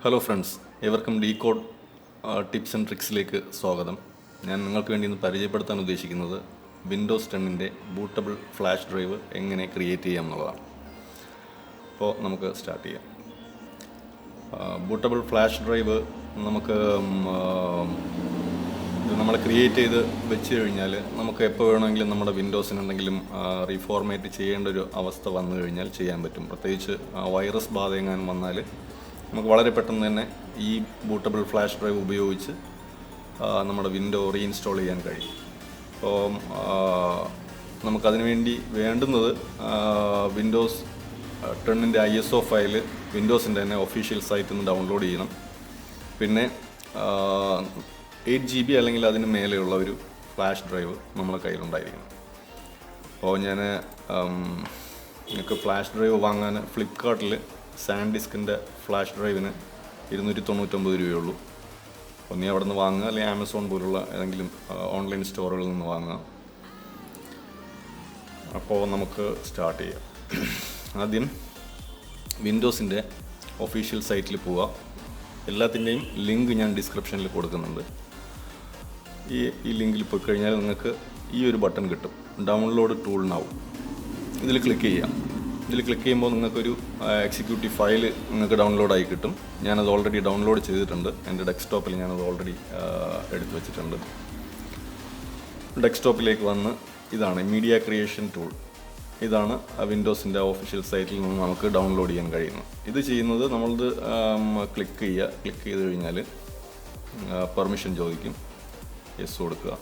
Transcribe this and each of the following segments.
Hello friends, ഏവർക്കും decode tips and ട്രിക്സിലേക്ക് സ്വാഗതം. ഞാൻ നിങ്ങൾക്ക് വേണ്ടി ഇന്ന് പരിചയപ്പെടുത്താൻ ഉദ്ദേശിക്കുന്നത് വിൻഡോസ് 10ൻ്റെ ബൂട്ടബിൾ ഫ്ലാഷ് ഡ്രൈവ് എങ്ങനെ ക്രിയേറ്റ് ചെയ്യാം എന്നുള്ളതാണ്. അപ്പോൾ നമുക്ക് സ്റ്റാർട്ട് ചെയ്യാം. ബൂട്ടബിൾ ഫ്ലാഷ് ഡ്രൈവ് നമുക്ക് നമ്മൾ ക്രിയേറ്റ് ചെയ്ത് വെച്ച് കഴിഞ്ഞാൽ നമുക്ക് എപ്പോൾ വേണമെങ്കിലും നമ്മുടെ വിൻഡോസിന് എന്തെങ്കിലും റീഫോർമാറ്റ് ചെയ്യേണ്ട ഒരു അവസ്ഥ വന്നു കഴിഞ്ഞാൽ ചെയ്യാൻ പറ്റും. പ്രത്യേകിച്ച് വൈറസ് ബാധ എങ്ങാനും വന്നാൽ നമുക്ക് വളരെ പെട്ടെന്ന് തന്നെ ഈ ബൂട്ടബിൾ ഫ്ലാഷ് ഡ്രൈവ് ഉപയോഗിച്ച് നമ്മുടെ വിൻഡോ റീഇൻസ്റ്റാൾ ചെയ്യാൻ കഴിയും. അപ്പോൾ നമുക്കതിനു വേണ്ടി വേണ്ടുന്നത് വിൻഡോസ് 10ൻ്റെ ISO ഫയൽ വിൻഡോസിൻ്റെ തന്നെ ഒഫീഷ്യൽ സൈറ്റിൽ നിന്ന് ഡൗൺലോഡ് ചെയ്യണം. പിന്നെ 8 GB അല്ലെങ്കിൽ അതിന് മേലെയുള്ള ഒരു ഫ്ലാഷ് ഡ്രൈവ് നമ്മുടെ കയ്യിലുണ്ടായിരിക്കണം. അപ്പോൾ ഞാൻ നിങ്ങൾക്ക് ഫ്ലാഷ് ഡ്രൈവ് വാങ്ങാൻ ഫ്ലിപ്കാർട്ടിൽ സാൻഡിസ്കിൻ്റെ ഫ്ലാഷ് ഡ്രൈവിന് 299 രൂപയുള്ളൂ. അപ്പോൾ നീ അവിടെ നിന്ന് വാങ്ങുക, അല്ലെങ്കിൽ ആമസോൺ പോലുള്ള ഏതെങ്കിലും ഓൺലൈൻ സ്റ്റോറുകളിൽ നിന്ന് വാങ്ങുക. അപ്പോൾ നമുക്ക് സ്റ്റാർട്ട് ചെയ്യാം. ആദ്യം വിൻഡോസിൻ്റെ ഒഫീഷ്യൽ സൈറ്റിൽ പോവുക. എല്ലാത്തിൻ്റെയും ലിങ്ക് ഞാൻ ഡിസ്ക്രിപ്ഷനിൽ കൊടുക്കുന്നുണ്ട്. ഈ ലിങ്കിൽ പോയി കഴിഞ്ഞാൽ നിങ്ങൾക്ക് ഈ ഒരു ബട്ടൺ കിട്ടും, ഡൗൺലോഡ് ടൂൾ നൗ. ഇതിൽ ക്ലിക്ക് ചെയ്യാം. ഇതിൽ ക്ലിക്ക് ചെയ്യുമ്പോൾ നിങ്ങൾക്കൊരു എക്സിക്യൂട്ടീവ് ഫയൽ നിങ്ങൾക്ക് ഡൗൺലോഡായി കിട്ടും. ഞാനത് ഓൾറെഡി ഡൗൺലോഡ് ചെയ്തിട്ടുണ്ട്. എൻ്റെ ഡെസ്ക്ടോപ്പിൽ ഞാനത് ഓൾറെഡി എടുത്തു വെച്ചിട്ടുണ്ട്. ഡെസ്ക്ടോപ്പിലേക്ക് വന്ന് ഇതാണ് മീഡിയ ക്രിയേഷൻ ടൂൾ. ഇതാണ് വിൻഡോസിൻ്റെ ഒഫീഷ്യൽ സൈറ്റിൽ നിന്ന് നമുക്ക് ഡൗൺലോഡ് ചെയ്യാൻ കഴിയുന്നത്. ഇത് ചെയ്യുന്നത് നമ്മളത് ക്ലിക്ക് ചെയ്ത് കഴിഞ്ഞാൽ പെർമിഷൻ ചോദിക്കും. യെസ് കൊടുക്കുക.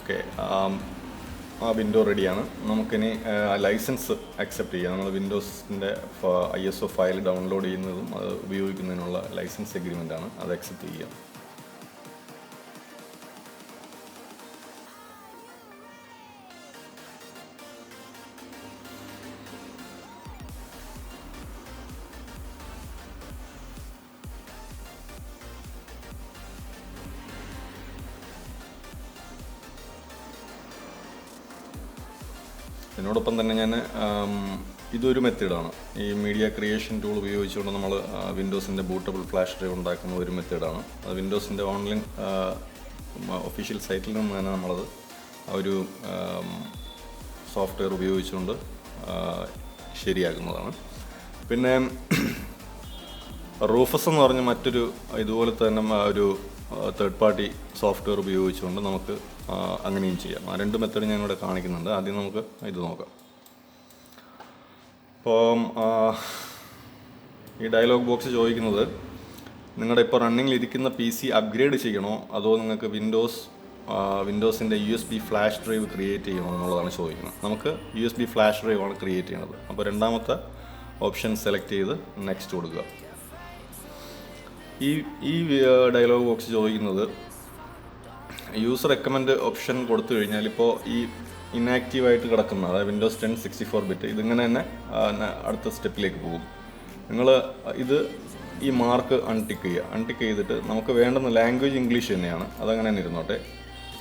ഓക്കെ, ആ വിൻഡോ റെഡിയാണ്. നമുക്കിനി ലൈസൻസ് അക്സെപ്റ്റ് ചെയ്യാം. നമ്മൾ വിൻഡോസിൻ്റെ ISO ഫയൽ ഡൗൺലോഡ് ചെയ്യുന്നതും അത് ഉപയോഗിക്കുന്നതിനുള്ള ലൈസൻസ് എഗ്രിമെൻ്റാണ്. അത് അക്സെപ്റ്റ് ചെയ്യാം. ഇതിനോടൊപ്പം തന്നെ ഞാൻ ഇതൊരു മെത്തേഡാണ്. ഈ മീഡിയ ക്രിയേഷൻ ടൂൾ ഉപയോഗിച്ചുകൊണ്ട് നമ്മൾ വിൻഡോസിൻ്റെ ബൂട്ടബിൾ ഫ്ലാഷ് ഡ്രൈവ് ഉണ്ടാക്കുന്ന ഒരു മെത്തേഡാണ്. അത് വിൻഡോസിൻ്റെ ഓൺലൈൻ ഒഫീഷ്യൽ സൈറ്റിൽ നിന്ന് തന്നെ നമ്മളത് ഒരു സോഫ്റ്റ്വെയർ ഉപയോഗിച്ചുകൊണ്ട് ശരിയാക്കുന്നതാണ്. പിന്നെ റൂഫസ് എന്ന് പറഞ്ഞ മറ്റൊരു ഇതുപോലത്തെ തന്നെ ഒരു തേർഡ് പാർട്ടി സോഫ്റ്റ്വെയർ ഉപയോഗിച്ചുകൊണ്ട് നമുക്ക് അങ്ങനെയും ചെയ്യാം. ആ രണ്ട് മെത്തേഡ് ഞാൻ ഇവിടെ കാണിക്കുന്നുണ്ട്. ആദ്യം നമുക്ക് ഇത് നോക്കാം. അപ്പോൾ ഈ ഡയലോഗ് ബോക്സ് ചോദിക്കുന്നത് നിങ്ങളുടെ ഇപ്പോൾ റണ്ണിങ്ങിലിരിക്കുന്ന PC അപ്ഗ്രേഡ് ചെയ്യണോ അതോ നിങ്ങൾക്ക് വിൻഡോസിൻ്റെ USB ഫ്ലാഷ് ഡ്രൈവ് ക്രിയേറ്റ് ചെയ്യണോ എന്നുള്ളതാണ് ചോദിക്കുന്നത്. നമുക്ക് USB ഫ്ലാഷ് ഡ്രൈവാണ് ക്രിയേറ്റ് ചെയ്യണത്. അപ്പോൾ രണ്ടാമത്തെ ഓപ്ഷൻ സെലക്ട് ചെയ്ത് നെക്സ്റ്റ് കൊടുക്കുക. ഈ ഡയലോഗ് ബോക്സ് ചോദിക്കുന്നത് യൂസർ റെക്കമെൻഡ് ഓപ്ഷൻ കൊടുത്തു കഴിഞ്ഞാൽ ഇപ്പോൾ ഈ ഇനാക്റ്റീവായിട്ട് കിടക്കുന്ന, അതായത് വിൻഡോസ് 10 64 ബിറ്റ് ഇതിങ്ങനെ തന്നെ അടുത്ത സ്റ്റെപ്പിലേക്ക് പോകും. നിങ്ങൾ ഈ മാർക്ക് അൺടിക്ക് ചെയ്തിട്ട് നമുക്ക് വേണ്ടുന്ന ലാംഗ്വേജ് ഇംഗ്ലീഷ് തന്നെയാണ്, അതങ്ങനെ തന്നെ ഇരുന്നോട്ടെ.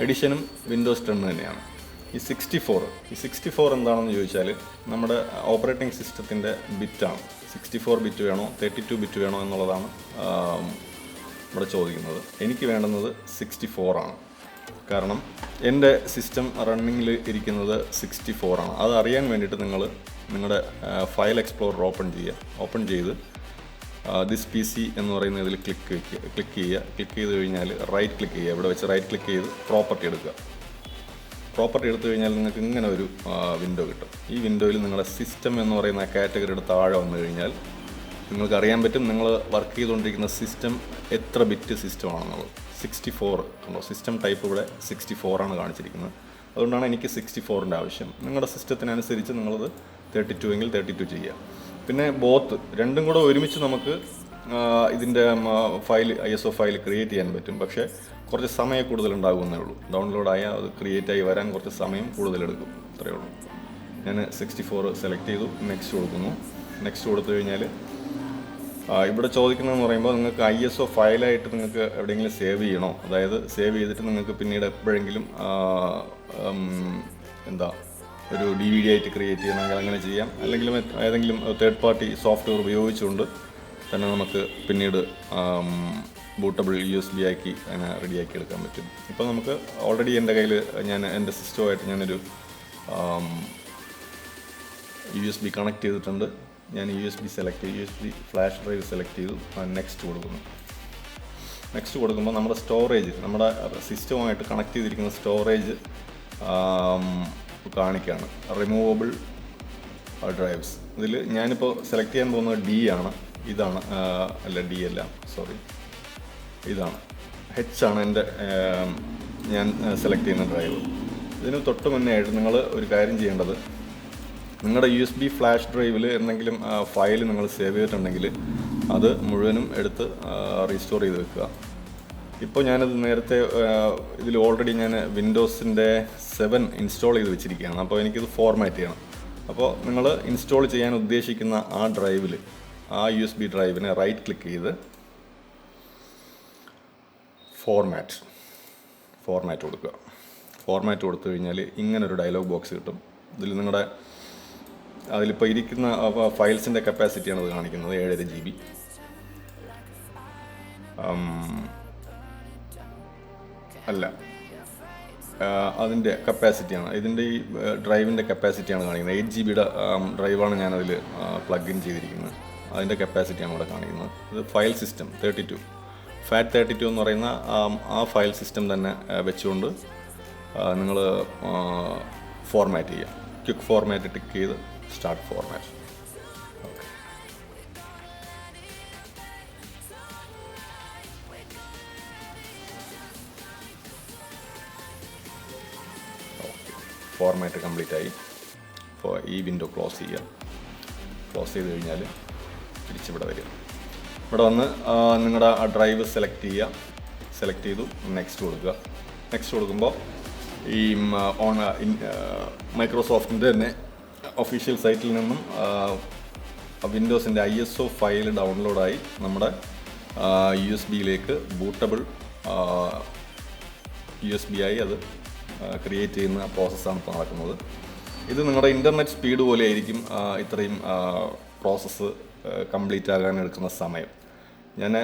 എഡിഷനും വിൻഡോസ് 10 തന്നെയാണ്. ഈ 64 എന്താണെന്ന് ചോദിച്ചാൽ നമ്മുടെ ഓപ്പറേറ്റിംഗ് സിസ്റ്റത്തിൻ്റെ ബിറ്റാണ്. 64 ബിറ്റ് വേണോ 32 ബിറ്റ് വേണോ എന്നുള്ളതാണ് ഇവിടെ ചോദിക്കുന്നത്. എനിക്ക് വേണ്ടുന്നത് 64 ആണ്. കാരണം എൻ്റെ സിസ്റ്റം റണ്ണിങ്ങിൽ ഇരിക്കുന്നത് 64 ആണ്. അത് അറിയാൻ വേണ്ടിയിട്ട് നിങ്ങളുടെ ഫയൽ എക്സ്പ്ലോറർ ഓപ്പൺ ചെയ്ത് ദിസ് PC എന്ന് പറയുന്ന ഇതിൽ ക്ലിക്ക് ചെയ്ത് കഴിഞ്ഞാൽ റൈറ്റ് ക്ലിക്ക് ചെയ്യുക. ഇവിടെ വെച്ച് റൈറ്റ് ക്ലിക്ക് ചെയ്ത് പ്രോപ്പർട്ടി എടുക്കുക. പ്രോപ്പർട്ടി എടുത്തു കഴിഞ്ഞാൽ നിങ്ങൾക്ക് ഇങ്ങനെ ഒരു വിൻഡോ കിട്ടും. ഈ വിൻഡോയിൽ നിങ്ങളുടെ സിസ്റ്റം എന്ന് പറയുന്ന കാറ്റഗറിയുടെ താഴെ വന്നു കഴിഞ്ഞാൽ നിങ്ങൾക്ക് അറിയാൻ പറ്റും നിങ്ങൾ വർക്ക് ചെയ്തുകൊണ്ടിരിക്കുന്ന സിസ്റ്റം എത്ര ബിറ്റ് സിസ്റ്റമാണെന്നുള്ളത്. 64 ഉണ്ടോ, സിസ്റ്റം ടൈപ്പ് ഇവിടെ 64 ആണ് കാണിച്ചിരിക്കുന്നത്. അതുകൊണ്ടാണ് എനിക്ക് 64ൻ്റെ ആവശ്യം. നിങ്ങളുടെ സിസ്റ്റത്തിനനുസരിച്ച് നിങ്ങളത് 32 എങ്കിൽ 32 ചെയ്യുക. പിന്നെ ബോത്ത് രണ്ടും കൂടെ ഒരുമിച്ച് നമുക്ക് ഇതിൻ്റെ ഫയൽ ISO ഫയൽ ക്രിയേറ്റ് ചെയ്യാൻ പറ്റും. പക്ഷേ കുറച്ച് സമയം കൂടുതൽ ഉണ്ടാകുമെന്നേ ഉള്ളൂ. ഡൗൺലോഡായ അത് ക്രിയേറ്റായി വരാൻ കുറച്ച് സമയം കൂടുതലെടുക്കും, അത്രയേ ഉള്ളൂ. ഞാൻ 64 സെലക്ട് ചെയ്തു, നെക്സ്റ്റ് കൊടുക്കുന്നു. നെക്സ്റ്റ് കൊടുത്തു കഴിഞ്ഞാൽ ഇവിടെ ചോദിക്കുന്നതെന്ന് പറയുമ്പോൾ നിങ്ങൾക്ക് ISO ഫയലായിട്ട് നിങ്ങൾക്ക് എവിടെയെങ്കിലും സേവ് ചെയ്യണോ, അതായത് സേവ് ചെയ്തിട്ട് നിങ്ങൾക്ക് പിന്നീട് എപ്പോഴെങ്കിലും ഒരു DVD ആയിട്ട് ക്രിയേറ്റ് ചെയ്യണമെങ്കിൽ അങ്ങനെ ചെയ്യാം. അല്ലെങ്കിൽ ഏതെങ്കിലും തേർഡ് പാർട്ടി സോഫ്റ്റ്വെയർ ഉപയോഗിച്ചുകൊണ്ട് തന്നെ നമുക്ക് പിന്നീട് ബൂട്ടബിൾ USB ആക്കി അങ്ങനെ റെഡിയാക്കി എടുക്കാൻ പറ്റും. ഇപ്പോൾ നമുക്ക് ഓൾറെഡി എൻ്റെ കയ്യിൽ എൻ്റെ സിസ്റ്റവുമായിട്ട് ഞാനൊരു USB കണക്ട് ചെയ്തിട്ടുണ്ട്. ഞാൻ USB സെലക്ട് ചെയ്തു, USB ഫ്ലാഷ് ഡ്രൈവ് സെലക്ട് ചെയ്തു, നെക്സ്റ്റ് കൊടുക്കുന്നു. നെക്സ്റ്റ് കൊടുക്കുമ്പോൾ നമ്മുടെ സ്റ്റോറേജ്, നമ്മുടെ സിസ്റ്റവുമായിട്ട് കണക്ട് ചെയ്തിരിക്കുന്ന സ്റ്റോറേജ് കാണിക്കുകയാണ്. Removable drives. ഇതിൽ ഞാനിപ്പോൾ സെലക്ട് ചെയ്യാൻ പോകുന്നത് D ആണ്. ഇതാണ്, അല്ല D അല്ല, സോറി, ഇതാണ് H ആണ് എൻ്റെ ഞാൻ സെലക്ട് ചെയ്യുന്ന ഡ്രൈവ്. ഇതിന് തൊട്ട് മുന്നേ ആയിട്ട് നിങ്ങൾ ഒരു കാര്യം ചെയ്യേണ്ടത്, നിങ്ങളുടെ USB ഫ്ലാഷ് ഡ്രൈവിൽ എന്തെങ്കിലും ഫയൽ നിങ്ങൾ സേവ് ചെയ്തിട്ടുണ്ടെങ്കിൽ അത് മുഴുവനും എടുത്ത് റീസ്റ്റോർ ചെയ്ത് വെക്കുക. ഇപ്പോൾ ഞാനത് നേരത്തെ ഇതിൽ ഓൾറെഡി ഞാൻ വിൻഡോസിൻ്റെ 7 ഇൻസ്റ്റാൾ ചെയ്ത് വെച്ചിരിക്കുകയാണ്. അപ്പോൾ എനിക്കിത് ഫോർമാറ്റ് ചെയ്യണം. അപ്പോൾ നിങ്ങൾ ഇൻസ്റ്റാൾ ചെയ്യാൻ ഉദ്ദേശിക്കുന്ന ആ ഡ്രൈവിൽ, ആ USB ഡ്രൈവിനെ റൈറ്റ് ക്ലിക്ക് ചെയ്ത് ഫോർമാറ്റ് കൊടുക്കുക. ഫോർമാറ്റ് കൊടുത്തു കഴിഞ്ഞാൽ ഇങ്ങനൊരു ഡയലോഗ് ബോക്സ് കിട്ടും. ഇതിൽ നിങ്ങളുടെ അതിലിപ്പോൾ ഇരിക്കുന്ന ഫയൽസിൻ്റെ കപ്പാസിറ്റിയാണ് ഇത് കാണിക്കുന്നത്, 7.5 GB. അല്ല, അതിൻ്റെ കപ്പാസിറ്റിയാണ്, ഇതിൻ്റെ ഈ ഡ്രൈവിൻ്റെ കപ്പാസിറ്റിയാണ് കാണിക്കുന്നത്. 8 GB ഡ്രൈവാണ് ഞാനതിൽ പ്ലഗ് ഇൻ ചെയ്തിരിക്കുന്നത്. അതിൻ്റെ കപ്പാസിറ്റിയാണ് ഇവിടെ കാണിക്കുന്നത്. ഇത് ഫയൽ സിസ്റ്റം 32 FAT32 എന്ന് പറയുന്ന ആ ഫയൽ സിസ്റ്റം തന്നെ വെച്ചുകൊണ്ട് നിങ്ങൾ ഫോർമാറ്റ് ചെയ്യുക. ക്വിക്ക് ഫോർമാറ്റ് ടിക്ക് ചെയ്ത് സ്റ്റാർട്ട് ഫോർമാറ്റ്. ഫോർമാറ്റ് കംപ്ലീറ്റ് ആയി. അപ്പോൾ ഈ വിൻഡോ ക്ലോസ് ചെയ്യുക. ക്ലോസ് ചെയ്ത് കഴിഞ്ഞാൽ തിരിച്ചിവിടെ വരിക. ഇവിടെ വന്ന് നിങ്ങളുടെ ആ ഡ്രൈവ് സെലക്ട് ചെയ്യുക. സെലക്ട് ചെയ്തു, നെക്സ്റ്റ് കൊടുക്കുക. നെക്സ്റ്റ് കൊടുക്കുമ്പോൾ ഈ മൈക്രോസോഫ്റ്റിൻ്റെ തന്നെ ഒഫീഷ്യൽ സൈറ്റിൽ നിന്നും വിൻഡോസിൻ്റെ ISO ഫയൽ ഡൗൺലോഡായി നമ്മുടെ USB-യിലേക്ക് ബൂട്ടബിൾ USB ആയി അത് ക്രിയേറ്റ് ചെയ്യുന്ന പ്രോസസ്സാണ് ഇപ്പോൾ നടക്കുന്നത്. ഇത് നിങ്ങളുടെ ഇൻ്റർനെറ്റ് സ്പീഡ് പോലെ ആയിരിക്കും ഇത്രയും പ്രോസസ്സ് കംപ്ലീറ്റ് ആകാൻ എടുക്കുന്ന സമയം. ഞാൻ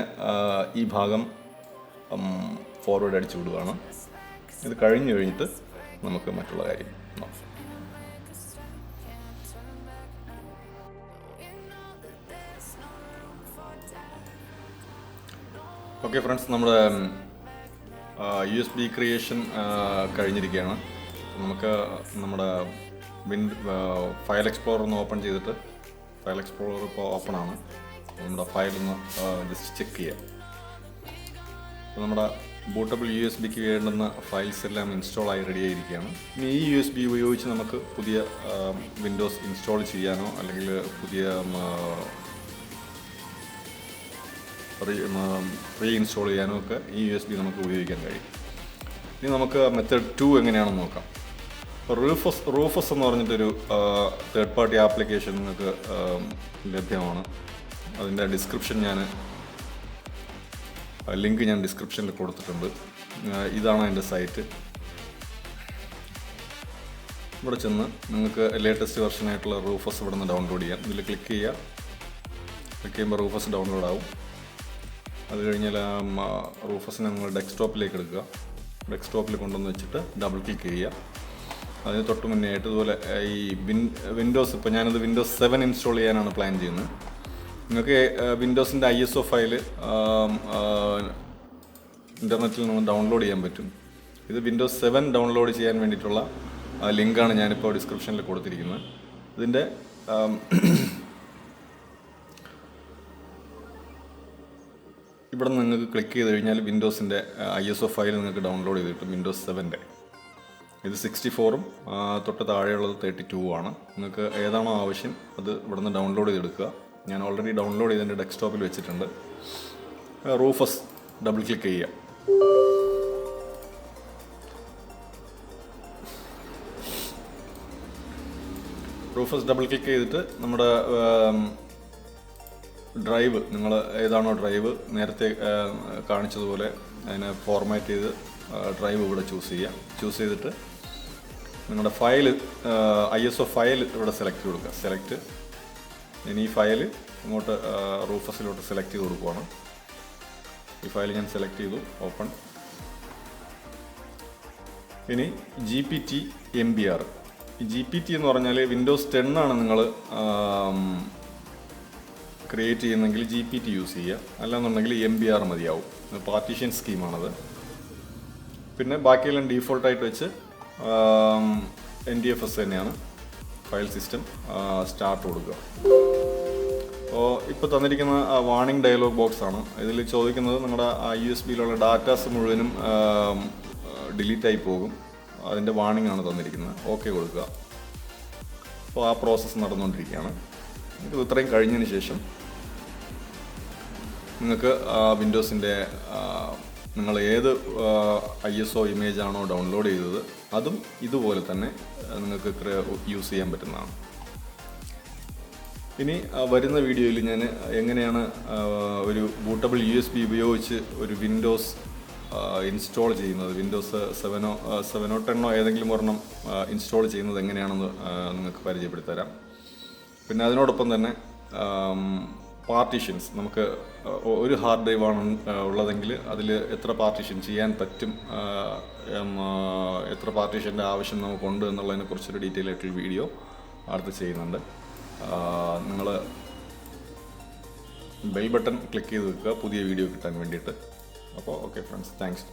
ഈ ഭാഗം ഫോർവേഡ് അടിച്ചു വിടുകയാണ്. ഇത് കഴിഞ്ഞിട്ട് നമുക്ക് മറ്റുള്ള കാര്യം നോക്കാം. ഓക്കെ ഫ്രണ്ട്സ്, നമ്മുടെ USB ക്രിയേഷൻ കഴിഞ്ഞിരിക്കുകയാണ്. നമുക്ക് നമ്മുടെ ഫയൽ എക്സ്പ്ലോറർ ഒന്ന് ഓപ്പൺ ചെയ്തിട്ട്, ഫയൽ എക്സ്പ്ലോറർ ഇപ്പോൾ ഓപ്പണാണ്. നമ്മുടെ ഫയലൊന്ന് ജസ്റ്റ് ചെക്ക് ചെയ്യാം. അപ്പോൾ നമ്മുടെ ബൂട്ടബിൾ USB-ക്ക് വേണ്ടുന്ന ഫയൽസ് എല്ലാം ഇൻസ്റ്റാൾ ആയി റെഡി ആയിരിക്കുകയാണ്. ഇനി ഈ USB ഉപയോഗിച്ച് നമുക്ക് പുതിയ വിൻഡോസ് ഇൻസ്റ്റാൾ ചെയ്യാനോ അല്ലെങ്കിൽ പുതിയ റീ ഇൻസ്റ്റാൾ ചെയ്യാനോ ഒക്കെ ഈ USB നമുക്ക് ഉപയോഗിക്കാൻ കഴിയും. ഇനി നമുക്ക് മെത്തേഡ് 2 എങ്ങനെയാണെന്ന് നോക്കാം. റൂഫസ് എന്ന് പറഞ്ഞിട്ടൊരു തേർഡ് പാർട്ടി ആപ്ലിക്കേഷൻ നിങ്ങൾക്ക് ലഭ്യമാണ്. അതിൻ്റെ ഡിസ്ക്രിപ്ഷൻ ലിങ്ക് ഞാൻ ഡിസ്ക്രിപ്ഷനിൽ കൊടുത്തിട്ടുണ്ട്. ഇതാണ് അതിൻ്റെ സൈറ്റ്. ഇവിടെ ചെന്ന് നിങ്ങൾക്ക് ലേറ്റസ്റ്റ് വെർഷനായിട്ടുള്ള റൂഫസ് ഇവിടെ നിന്ന് ഡൗൺലോഡ് ചെയ്യാം. ഇതിൽ ക്ലിക്ക് ചെയ്യുമ്പോൾ റൂഫസ് ഡൗൺലോഡ് ആവും. അത് കഴിഞ്ഞാൽ റൂഫസിനെ നിങ്ങൾ ഡെസ്ക്ടോപ്പിലേക്ക് എടുക്കുക. ഡെസ്ക്ടോപ്പിൽ കൊണ്ടുവന്ന് വെച്ചിട്ട് ഡബിൾ ക്ലിക്ക് ചെയ്യുക. അതിന് തൊട്ട് മുന്നേ ആയിട്ട് ഇതുപോലെ ഈ വിൻഡോസ്, ഇപ്പോൾ ഞാനത് വിൻഡോസ് 7 ഇൻസ്റ്റാൾ ചെയ്യാനാണ് പ്ലാൻ ചെയ്യുന്നത്. നിങ്ങൾക്ക് വിൻഡോസിൻ്റെ ISO ഫയൽ ഇൻ്റർനെറ്റിൽ നിന്ന് ഡൗൺലോഡ് ചെയ്യാൻ പറ്റും. ഇത് വിൻഡോസ് 7 ഡൗൺലോഡ് ചെയ്യാൻ വേണ്ടിയിട്ടുള്ള ആ ലിങ്കാണ് ഞാനിപ്പോൾ ഡിസ്ക്രിപ്ഷനിൽ കൊടുത്തിരിക്കുന്നത്. ഇതിൻ്റെ ഇവിടെ നിന്ന് നിങ്ങൾക്ക് ക്ലിക്ക് ചെയ്ത് കഴിഞ്ഞാൽ വിൻഡോസിൻ്റെ ISO ഫയൽ നിങ്ങൾക്ക് ഡൗൺലോഡ് ചെയ്ത് കിട്ടും. വിൻഡോസ് 7-ൻ്റെ ഇത് 64-ഉം തൊട്ട് താഴെയുള്ളത് 32-ആണ്. നിങ്ങൾക്ക് ഏതാണോ ആവശ്യം അത് ഇവിടെ നിന്ന് ഡൗൺലോഡ് ചെയ്തെടുക്കുക. ഞാൻ ഓൾറെഡി ഡൗൺലോഡ് ചെയ്ത് എൻ്റെ ഡെസ്ക്ടോപ്പിൽ വെച്ചിട്ടുണ്ട്. റൂഫസ് ഡബിൾ ക്ലിക്ക് ചെയ്യുക. റൂഫസ് ഡബിൾ ക്ലിക്ക് ചെയ്തിട്ട് നമ്മുടെ ഡ്രൈവ്, നിങ്ങൾ ഏതാണോ ഡ്രൈവ് നേരത്തെ കാണിച്ചതുപോലെ അതിനെ ഫോർമാറ്റ് ചെയ്ത് ഡ്രൈവ് ഇവിടെ ചൂസ് ചെയ്യുക. ചൂസ് ചെയ്തിട്ട് നിങ്ങളുടെ ഫയൽ ISO ഫയൽ ഇവിടെ സെലക്ട് കൊടുക്കുക. സെലക്ട്. ഇനി ഈ ഫയൽ ഇങ്ങോട്ട് റൂഫസിലോട്ട് സെലക്ട് ചെയ്ത് കൊടുക്കുവാണ്. ഈ ഫയൽ ഞാൻ സെലക്ട് ചെയ്തു. ഓപ്പൺ. ഇനി GPT MBR. ഈ GPT എന്ന് പറഞ്ഞാൽ വിൻഡോസ് 10 ആണ് നിങ്ങൾ ക്രിയേറ്റ് ചെയ്യുന്നെങ്കിൽ GPT യൂസ് ചെയ്യുക. അല്ലാന്നുണ്ടെങ്കിൽ MBR മതിയാവും. പാർട്ടീഷൻ സ്കീമാണത്. പിന്നെ ബാക്കിയെല്ലാം ഡീഫോൾട്ടായിട്ട് വെച്ച് NTFS തന്നെയാണ്. ഫയൽ സിസ്റ്റം സ്റ്റാർട്ട് കൊടുക്കുക. അപ്പോൾ ഇപ്പോൾ തന്നിരിക്കുന്ന വാർണിംഗ് ഡയലോഗ് ബോക്സ് ആണ്. ഇതിൽ ചോദിക്കുന്നത് നിങ്ങളുടെ USB-യിലുള്ള ഡാറ്റാസ് മുഴുവനും ഡിലീറ്റായി പോകും. അതിൻ്റെ വാർണിംഗ് ആണ് തന്നിരിക്കുന്നത്. ഓക്കെ കൊടുക്കുക. അപ്പോൾ ആ പ്രോസസ്സ് നടന്നുകൊണ്ടിരിക്കുകയാണ്. ഇത് ഇത്രയും കഴിഞ്ഞതിന് ശേഷം നിങ്ങൾക്ക് വിൻഡോസിൻ്റെ നിങ്ങൾ ഏത് ISO ഇമേജ് ആണോ ഡൗൺലോഡ് ചെയ്തത് അതും ഇതുപോലെ തന്നെ നിങ്ങൾക്ക് യൂസ് ചെയ്യാൻ പറ്റുന്നതാണ്. ഇനി വരുന്ന വീഡിയോയിൽ ഞാൻ എങ്ങനെയാണ് ഒരു ബൂട്ടബിൾ USB ഉപയോഗിച്ച് ഒരു വിൻഡോസ് ഇൻസ്റ്റാൾ ചെയ്യുന്നത്, വിൻഡോസ് 7-ഓ 10-ഓ ഏതെങ്കിലും ഒരെണ്ണം ഇൻസ്റ്റാൾ ചെയ്യുന്നത് എങ്ങനെയാണെന്ന് നിങ്ങൾക്ക് പരിചയപ്പെടുത്തി തരാം. പിന്നെ അതിനോടൊപ്പം തന്നെ പാർട്ടീഷൻസ്, നമുക്ക് ഒരു ഹാർഡ് ഡ്രൈവാണ് ഉള്ളതെങ്കിൽ അതിൽ എത്ര പാർട്ടീഷൻ ചെയ്യാൻ പറ്റും, എത്ര പാർട്ടീഷൻ്റെ ആവശ്യം നമുക്കുണ്ട് എന്നുള്ളതിനെക്കുറിച്ചൊരു ഡീറ്റെയിൽ ആയിട്ടുള്ള വീഡിയോ അടുത്ത് ചെയ്യുന്നുണ്ട്. നിങ്ങൾ ബെൽ ബട്ടൺ ക്ലിക്ക് ചെയ്ത് വെക്കുക പുതിയ വീഡിയോ കിട്ടാൻ വേണ്ടിയിട്ട്. അപ്പോൾ ഓക്കെ ഫ്രണ്ട്സ്, താങ്ക്സ്.